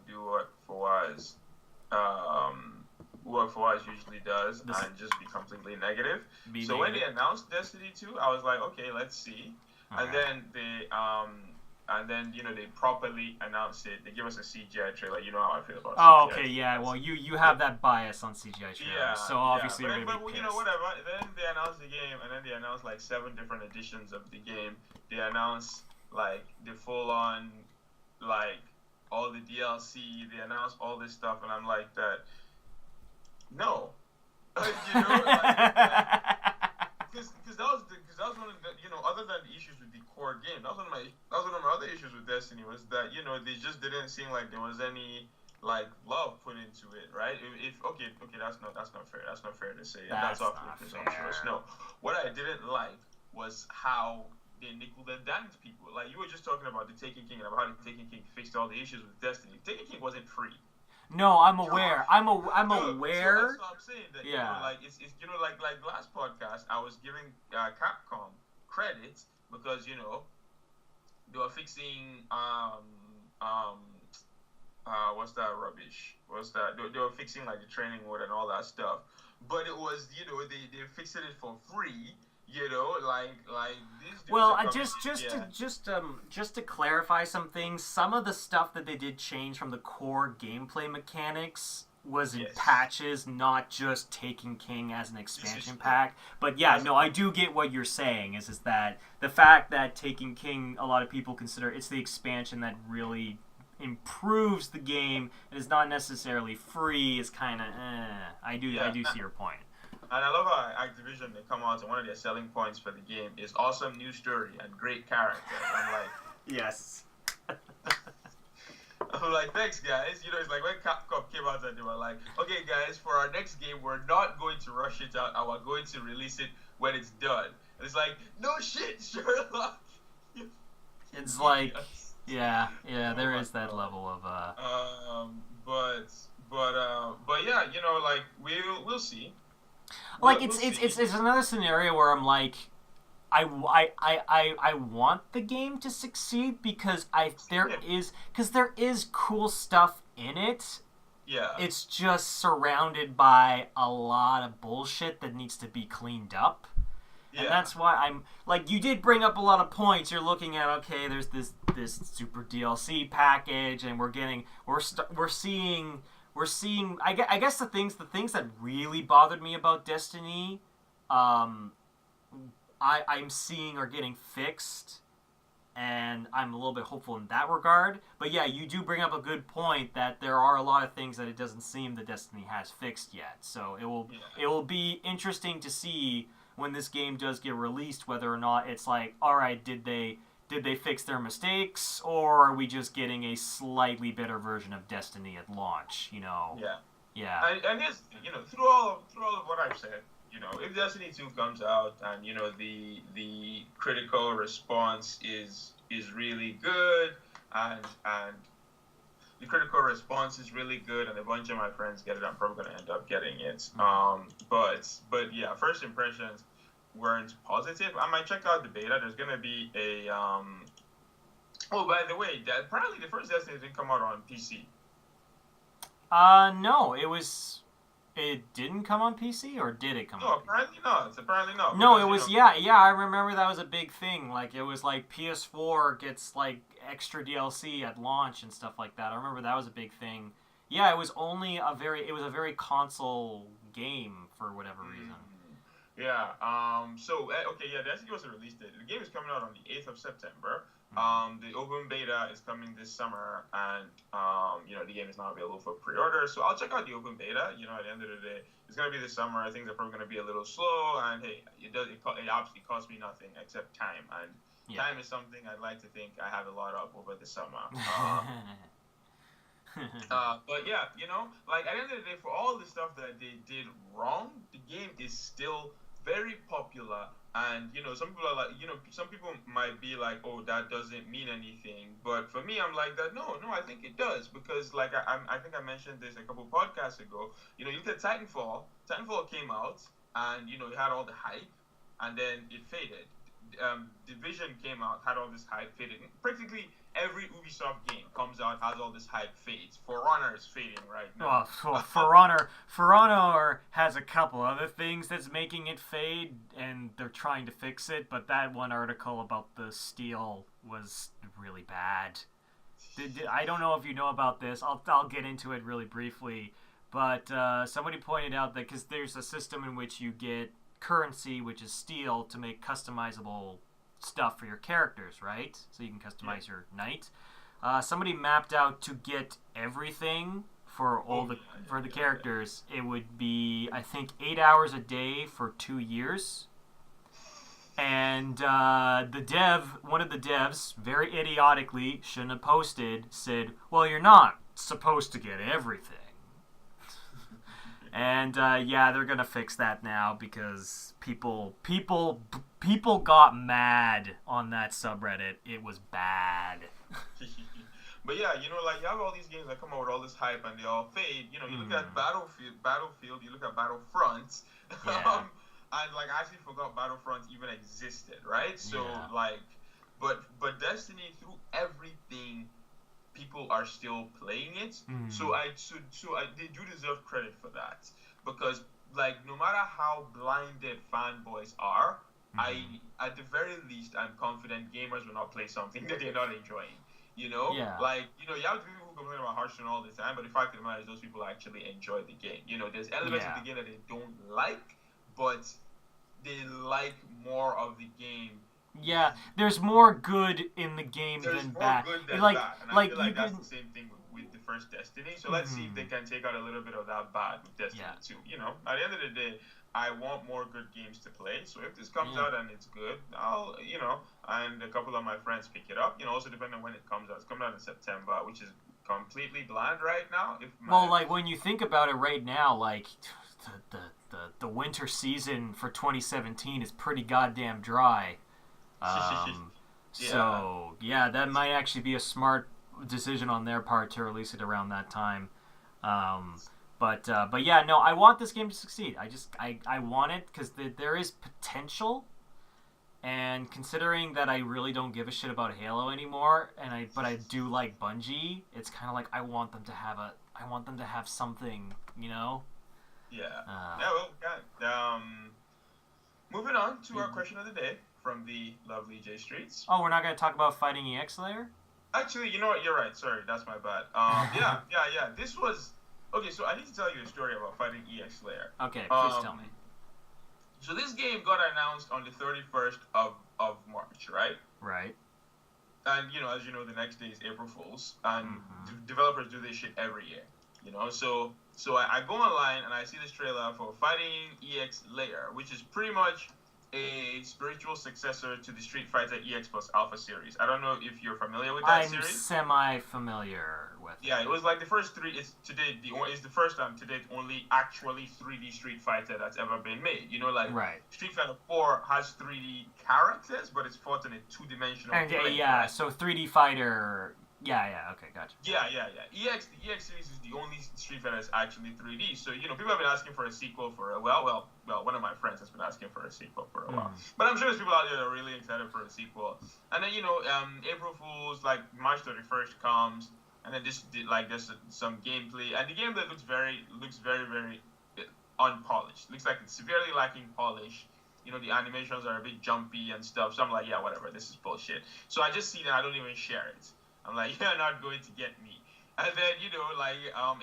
do what Fawaz usually does and just be completely negative. So when they announced Destiny 2, I was like, okay, let's see. Okay. And then they properly announced it. They give us a CGI trailer. You know how I feel about CGI. Okay, yeah. Well, you have that bias on CGI trailers, so obviously you're gonna be pissed. Whatever. Then they announced the game, and then they announced like 7 different editions of the game. They announced like the full-on, like all the DLC. They announced all this stuff, and I'm like that. No, because that was one of the other than the issues with the core game, that was one of my other issues with Destiny was that they just didn't seem like there was any like love put into it, right? If okay, that's not fair. That's not fair to say. That's awfully presumptuous. No, what I didn't like was how they nickeled and dimed people. Like you were just talking about the Taken King and about how the Taken King fixed all the issues with Destiny. Taken King wasn't free. No, I'm aware. I'm aware. So that's what I'm saying. That, it's like last podcast, I was giving Capcom credit because they were fixing what's that rubbish? They were fixing like the training mode and all that stuff. But it was they fixed it for free. Like these dudes. Well, just to clarify some things, some of the stuff that they did change from the core gameplay mechanics was in patches, not just Taken King as an expansion pack. But I do get what you're saying. Is that the fact that Taken King, a lot of people consider it's the expansion that really improves the game and is not necessarily free is kind of I do see your point. And I love how Activision, they come out and one of their selling points for the game is awesome new story and great characters. I'm like, yes. I'm like, thanks guys. It's like when Capcom came out and they were like, okay guys, for our next game, we're not going to rush it out and we're going to release it when it's done. And it's like, no shit, Sherlock. It's like, yeah, there is that level of but yeah, like we'll see. Like it's another scenario where I'm like, I want the game to succeed because there is cool stuff in it. Yeah. It's just surrounded by a lot of bullshit that needs to be cleaned up. Yeah. And that's why I'm like, you did bring up a lot of points. You're looking at, okay, there's this super DLC package, and we're seeing. I guess the things that really bothered me about Destiny, I'm seeing are getting fixed, and I'm a little bit hopeful in that regard. But yeah, you do bring up a good point that there are a lot of things that it doesn't seem that Destiny has fixed yet. So it will be interesting to see when this game does get released whether or not it's like, all right, did they fix their mistakes, or are we just getting a slightly better version of Destiny at launch? Yeah. Yeah. And this, through all of what I've said, if Destiny 2 comes out and the critical response is really good and the critical response is really good and a bunch of my friends get it, I'm probably gonna end up getting it. But yeah, first impressions weren't positive. I might check out the beta. There's gonna be a oh, by the way, apparently the first Destiny didn't come out on PC. No, it didn't come on PC, or did it come on PC? No, apparently not. Apparently not. No, it was, yeah, I remember that was a big thing. Like, it was like PS4 gets, like, extra DLC at launch and stuff like that. I remember that was a big thing. Yeah, it was a very console game for whatever reason. Yeah. Okay. Yeah. There actually was a release date. The game is coming out on the 8th of September. Hmm. The open beta is coming this summer, and the game is now available for pre-order. So I'll check out the open beta. At the end of the day, it's gonna be this summer. Things are probably gonna be a little slow, and hey, it obviously costs me nothing except time, and Yeah. time is something I'd like to think I have a lot of over the summer. But yeah, like at the end of the day, for all the stuff that they did wrong, the game is still very popular. And some people are like, some people might be like, oh, that doesn't mean anything. But for me, I'm like that. No, no, I think it does because, like, I think I mentioned this a couple podcasts ago. You look at Titanfall. Titanfall came out, and it had all the hype, and then it faded. Division came out, had all this hype, faded. Practically every Ubisoft game comes out, has all this hype, fades. For Honor is fading right now. Well, For Honor has a couple other things that's making it fade, and they're trying to fix it. But that one article about the steel was really bad. I don't know if you know about this. I'll get into it really briefly, but somebody pointed out that because there's a system in which you get currency, which is steel, to make customizable stuff for your characters, right? So you can Yeah. customize your knight. Somebody mapped out to get everything for all Oh the yeah, for the yeah, yeah, characters. It would be, I think, 8 hours a day for 2 years. And one of the devs, very idiotically, shouldn't have posted, said, "Well, you're not supposed to get everything." And yeah, they're gonna fix that now because people got mad on that subreddit. It was bad. yeah. But yeah, like you have all these games that come out with all this hype and they all fade. You look at Hmm. Battlefield, you look at Battlefront, Yeah. and like I actually forgot Battlefront even existed, right? So Yeah. like, but Destiny through everything, people are still playing it. Hmm. They do deserve credit for that because like no matter how blinded fanboys are, I Hmm. at the very least I'm confident gamers will not play something that they're not enjoying. Yeah. Like you have people who complain about Hearthstone all the time, but the fact of the matter is those people actually enjoy the game. There's elements of the Yeah. game that they don't like, but they like more of the game. Yeah. There's more good in the game There's than more bad. good than Like bad, and I like feel you like that's could. the same thing with the first Destiny. So let's see if they Hmm. can take out a little bit of that bad with Destiny Yeah. 2. At the end of the day, I want more good games to play. So if this comes Yeah. out and it's good, and a couple of my friends pick it up. Also depending on when it comes out. It's coming out in September, which is completely bland right now. If Well, my like when you think about it right now, like the winter season for 2017 is pretty goddamn dry. Um, yeah, so yeah, that might actually be a smart decision on their part to release it around that time. Um, but yeah, no, I want this game to succeed. I want it because there is potential, and considering that I really don't give a shit about Halo anymore, but I do like Bungie, it's kind of like I want them to have something, you know. yeah, Uh, yeah. Well, yeah. Moving on to our question of the day from the lovely J Streets. oh, we're not gonna talk about fighting EX Layer. Actually, you know what? You're right. Sorry, that's my bad. Yeah, yeah, yeah. This was okay. So I need to tell you a story about fighting EX Layer. Okay, please tell me. Um, so this game got announced on the 31st of March, right? Right. And as you know, the next day is April Fools, and Mm-hmm. developers do this shit every year. So I go online and I see this trailer for Fighting EX Layer, which is pretty much a spiritual successor to the Street Fighter EX Plus Alpha series. I don't know if you're familiar with that I'm series. semi-familiar with Yeah, it. it was like the first three. It's the first time to date only actually 3D Street Fighter that's ever been made. Like Right. Street Fighter 4 has 3D characters, but it's fought in a two-dimensional And plane, yeah, right? so 3D Fighter. Yeah, yeah. Okay, gotcha. Yeah, yeah, yeah. The EX series is the only Street Fighter that's actually 3D. So people have been asking for a sequel for a while. Well. One of my friends has been asking for a sequel for a while. Mm. But I'm sure there's people out there that are really excited for a sequel. And then April Fools, like March 31st comes, and then there's some gameplay, and the gameplay looks very very unpolished. Looks like it's severely lacking polish. The animations are a bit jumpy and stuff. So I'm like, yeah, whatever. This is bullshit. So I just see that I don't even share it. I'm like, you're not going to get me. And then,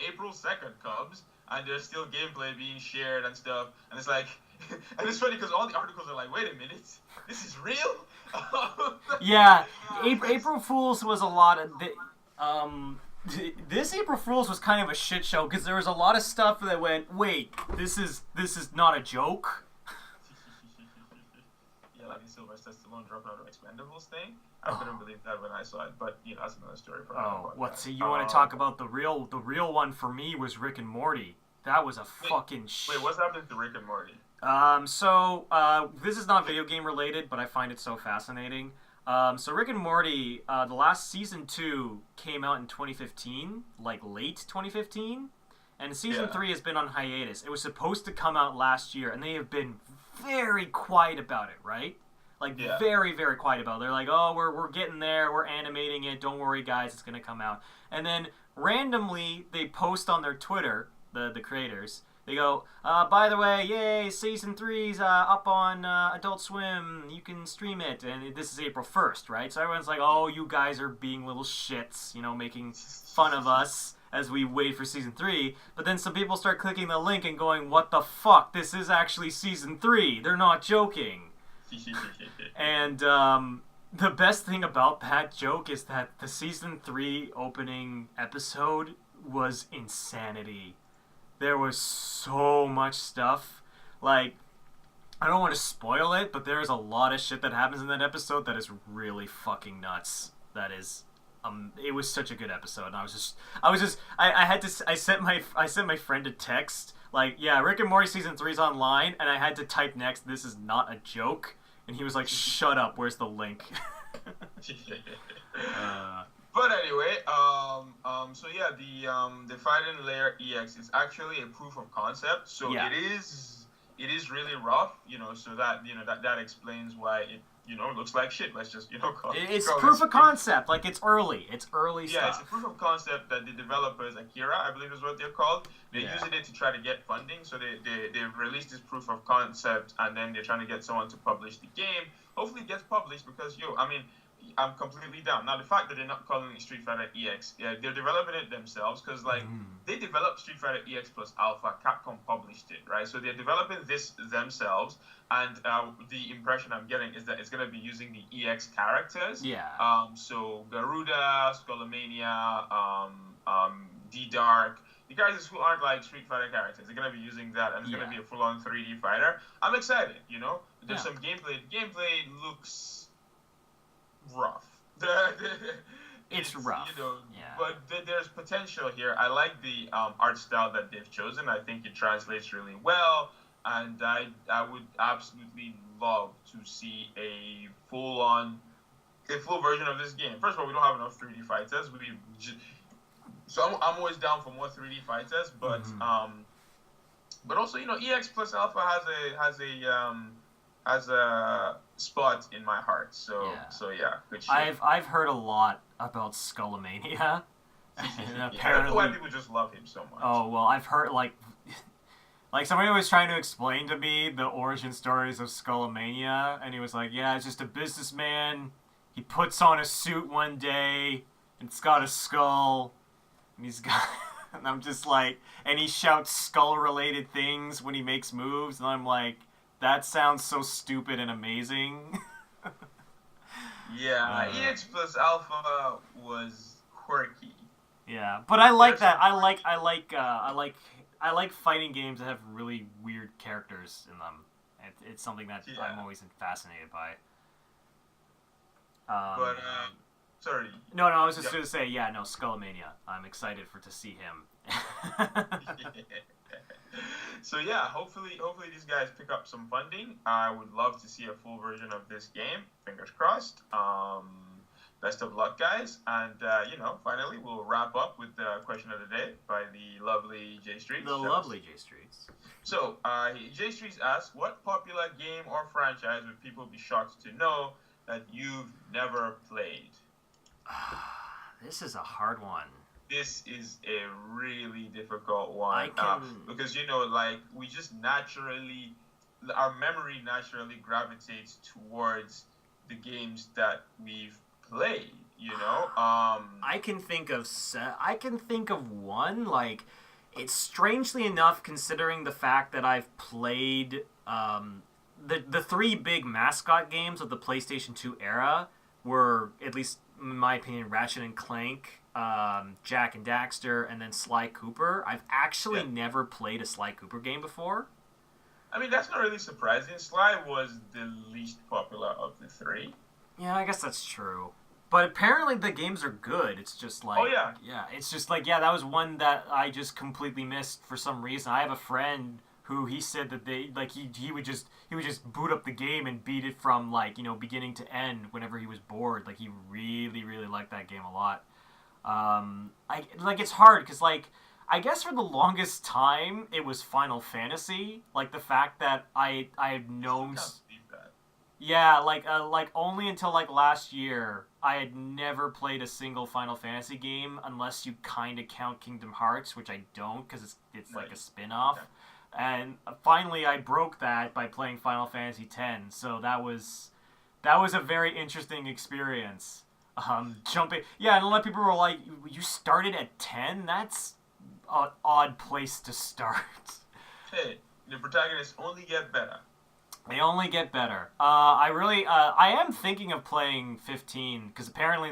April 2nd comes, and there's still gameplay being shared and stuff. And it's like, and it's funny because all the articles are like, wait a minute, this is real? Yeah, April Fool's was a lot of this April Fool's was kind of a shit show because there was a lot of stuff that went, wait, this is not a joke. Yeah, like the Sylvester Stallone dropping out of Expendables thing. I couldn't believe that when I saw it, but that's another story for another podcast. What? So you want to talk about the real one for me was Rick and Morty. That was a fucking shit. Wait, what's happening to Rick and Morty? This is not video game related, but I find it so fascinating. So Rick and Morty, the last season 2 came out in 2015, like late 2015, and season 3 has been on hiatus. It was supposed to come out last year, and they have been very quiet about it, right? Like, very, very quiet about it. They're like, oh, we're getting there, we're animating it, don't worry, guys, it's gonna come out. And then, randomly, they post on their Twitter, the creators, they go, by the way, yay, Season 3's up on Adult Swim, you can stream it, and this is April 1st, right? So everyone's like, oh, you guys are being little shits, making fun of us as we wait for Season 3, but then some people start clicking the link and going, what the fuck, this is actually Season 3, they're not joking. And the best thing about that joke is that the Season 3 opening episode was insanity. There was so much stuff. Like, I don't want to spoil it, but there's a lot of shit that happens in that episode that is really fucking nuts. That is, it was such a good episode, and I sent my friend a text like, yeah, Rick and Morty Season 3's online, and I had to type next, this is not a joke, and he was like, shut up, where's the link? But anyway, so yeah, the Fighting Layer EX is actually a proof of concept. So it is really rough, so that that explains why it looks like shit. Let's just call it. It's proof of concept, like it's early stuff. Yeah, it's a proof of concept that the developers, Akira, I believe is what they're called, they're using it to try to get funding. So they've released this proof of concept, and then they're trying to get someone to publish the game. Hopefully it gets published because I'm completely down. Now, the fact that they're not calling it Street Fighter EX, they're developing it themselves because, they developed Street Fighter EX plus Alpha. Capcom published it, right? So they're developing this themselves, and the impression I'm getting is that it's going to be using the EX characters. Yeah. So Garuda, Skullomania, D-Dark, the characters who aren't like Street Fighter characters, they're going to be using that, and it's going to be a full-on 3D fighter. I'm excited, There's some gameplay. The gameplay looks rough. It's rough, but there's potential here. I like the art style that they've chosen. I think it translates really well, and I would absolutely love to see a full version of this game. First of all, we don't have enough 3D fighters. So I'm always down for more 3D fighters, but but also EX plus Alpha has a spot in my heart. So yeah, good shit. I've heard a lot about Skullomania. I don't know why people just love him so much. Oh well, I've heard like somebody was trying to explain to me the origin stories of Skullomania, and he was like, yeah, it's just a businessman. He puts on a suit one day, and it's got a skull, and he's got. And I'm just like, and he shouts skull-related things when he makes moves, and I'm like, that sounds so stupid and amazing. Yeah, EX plus Alpha was quirky. Yeah, but I like that. I like fighting games that have really weird characters in them. It's something that I'm always fascinated by. Sorry. No, I was just going to say, Skullomania. I'm excited to see him. So yeah, hopefully these guys pick up some funding. I would love to see a full version of this game. Fingers crossed. Best of luck, guys. And finally we'll wrap up with the question of the day by the lovely J Streets. Lovely J Streets. So J Streets asks, what popular game or franchise would people be shocked to know that you've never played? This is a hard one. This is a really difficult one because we just naturally, our memory naturally gravitates towards the games that we've played. I can think of one. Like, It's strangely enough, considering the fact that I've played the three big mascot games of the PlayStation 2 era were, at least in my opinion, Ratchet and Clank, Jak and Daxter, and then Sly Cooper. I've actually never played a Sly Cooper game before. I mean, that's not really surprising. Sly was the least popular of the three. Yeah, I guess that's true. But apparently the games are good. It's just like... Oh, yeah. Yeah, it's just like, that was one that I just completely missed for some reason. I have a friend who he said that he would just boot up the game and beat it from, beginning to end whenever he was bored. Like, he really, really liked that game a lot. It's hard, because, I guess for the longest time, it was Final Fantasy. Like, the fact that I had known... Yeah, only until, last year, I had never played a single Final Fantasy game, unless you kind of count Kingdom Hearts, which I don't, because it's like a spin-off. Okay. And finally, I broke that by playing Final Fantasy X, so that was a very interesting experience. Jumping... Yeah, and a lot of people were like, you started at 10? That's an odd place to start. Hey, the protagonists only get better. They only get better. I am thinking of playing 15, because apparently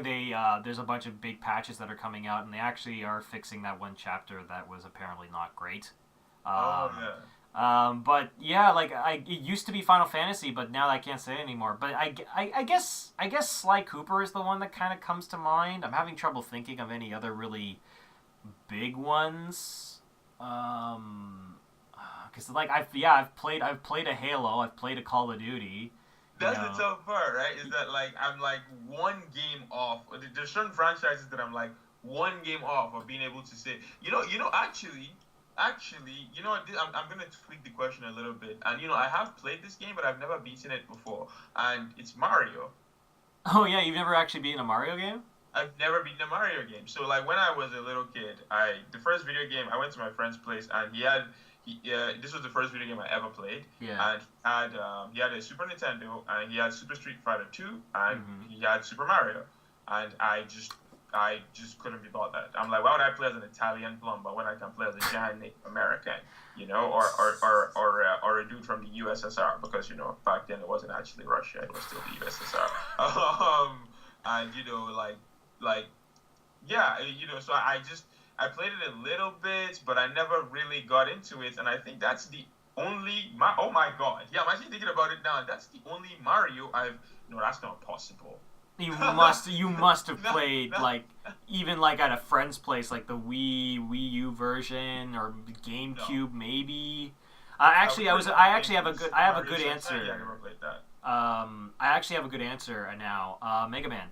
there's a bunch of big patches that are coming out, and they actually are fixing that one chapter that was apparently not great. But yeah, it used to be Final Fantasy, but now I can't say it anymore. But I guess Sly Cooper is the one that kind of comes to mind. I'm having trouble thinking of any other really big ones. Because I've played a Halo, I've played a Call of Duty. That's the tough part, right? Is that I'm one game off. There's certain franchises that I'm one game off of being able to say, actually, I'm gonna tweak the question a little bit. And I have played this game, but I've never beaten it before, and it's Mario. Oh yeah, you've never actually beaten a Mario game? I've never beaten a Mario game. So when I was a little kid, the first video game, I went to my friend's place, and this was the first video game I ever played. Yeah. And he had a Super Nintendo, and he had Super Street Fighter 2, and he had Super Mario. And I just couldn't be about that. I'm like, why would I play as an Italian plumber when I can play as a giant Native American, or a dude from the USSR? Because back then it wasn't actually Russia; it was still the USSR. So I played it a little bit, but I never really got into it, and I think that's the only... oh my god. Yeah, I'm actually thinking about it now. That's the only Mario that's not possible. You must have played, even, at a friend's place, the Wii U version, or GameCube, maybe. I actually have a good answer. Yeah, I never played that. I actually have a good answer now. Mega Man.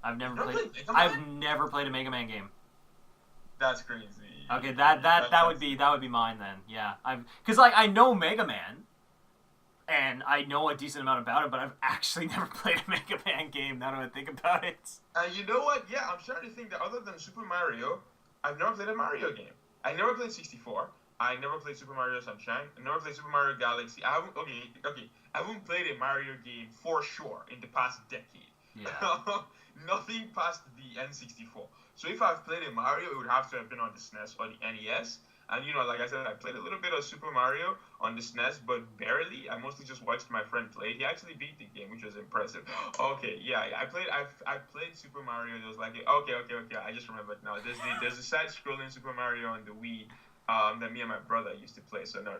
I've never played a Mega Man game. That's crazy. Okay, that would be mine then. Yeah, because I know Mega Man, and I know a decent amount about it, but I've actually never played a Mega Man game. Now that I think about it. You know what? Yeah, I'm starting to think that other than Super Mario, I've never played a Mario game. I never played 64. I never played Super Mario Sunshine. I never played Super Mario Galaxy. I haven't played a Mario game for sure in the past decade. Yeah. Nothing past the N64. So if I've played a Mario, it would have to have been on the SNES or the NES. And, like I said, I played a little bit of Super Mario on the SNES, but barely. I mostly just watched my friend play. He actually beat the game, which was impressive. Okay, yeah, I've played Super Mario. It was okay, I just remembered now. There's a side-scrolling Super Mario on the Wii that me and my brother used to play. So no,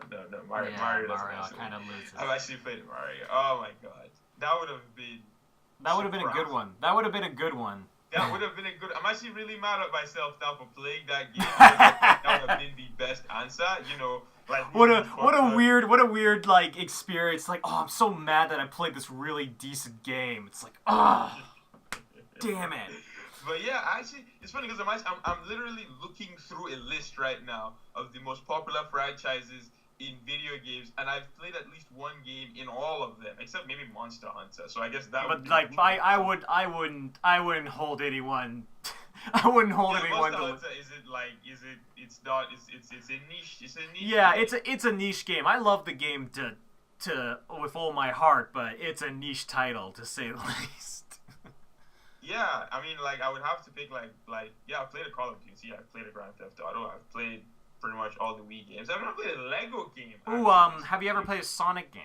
Mario doesn't kind of loses. I've actually played Mario. Oh my god, that would have been a good one. That would have been a good one. That would have been a good... I'm actually really mad at myself now for playing that game. That would have been the best answer, What a weird experience. I'm so mad that I played this really decent game. It's damn it. But yeah, actually, it's funny because I'm literally looking through a list right now of the most popular franchises in video games, and I've played at least one game in all of them, except maybe Monster Hunter. So I guess that. But I wouldn't hold anyone. I wouldn't hold anyone. Monster Hunter, it's a niche. It's a niche. Yeah, it's a niche game. I love the game to with all my heart, but it's a niche title to say the least. Yeah, I mean, I would have to pick I played a Call of Duty, I've played a Grand Theft Auto, I've played pretty much all the Wii games. I've never played a Lego game. Ooh, have you ever played a Sonic game?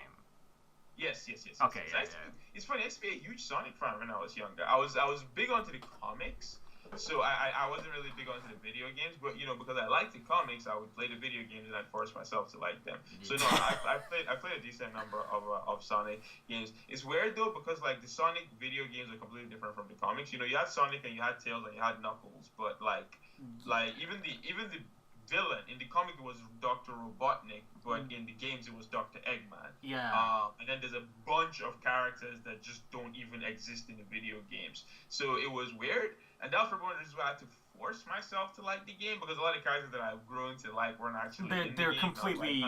Yes. Okay, yes. It's funny. I used to be a huge Sonic fan when I was younger. I was big onto the comics, so I wasn't really big onto the video games. But because I liked the comics, I would play the video games and I'd force myself to like them. So no, I played a decent number of Sonic games. It's weird though because like the Sonic video games are completely different from the comics. You had Sonic and you had Tails and you had Knuckles, but like even the villain in the comic it was Dr. Robotnik, but in the games it was Dr. Eggman. Yeah. And then there's a bunch of characters that just don't even exist in the video games. So it was weird, and that's for one reason why I had to force myself to like the game because a lot of characters that I've grown to like weren't actually in the game. Completely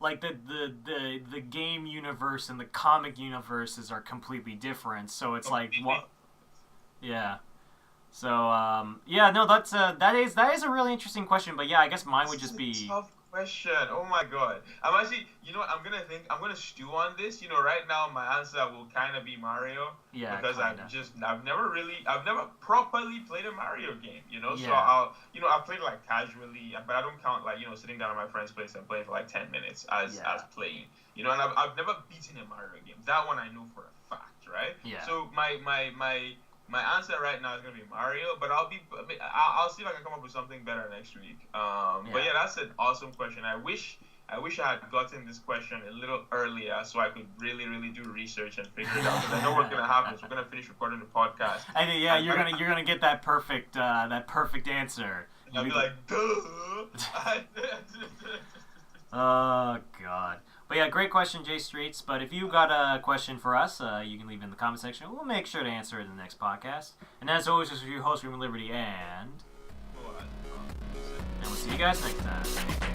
like the game universe and the comic universes are completely different. So it's like what? Yeah. So no, that is a really interesting question. But yeah, I guess mine would just be tough question. Oh my god, I'm actually I'm gonna stew on this. Right now my answer will kind of be Mario. Yeah. Because I've never properly played a Mario game. Yeah. So I've played like casually, but I don't count like sitting down at my friend's place and playing for like 10 minutes as playing. And I've never beaten a Mario game. That one I know for a fact, right? Yeah. So my answer right now is gonna be Mario, but I'll see if I can come up with something better next week. But yeah, that's an awesome question. I wish I had gotten this question a little earlier so I could really, really do research and figure it out. Because I know what's gonna happen. So we're gonna finish recording the podcast. And you're gonna get that perfect answer. And I'll be like, duh. Oh god. But yeah, great question, Jay Streets. But if you got a question for us, you can leave it in the comment section. We'll make sure to answer it in the next podcast. And as always, this is your host, Freeman Liberty, and we'll see you guys next time.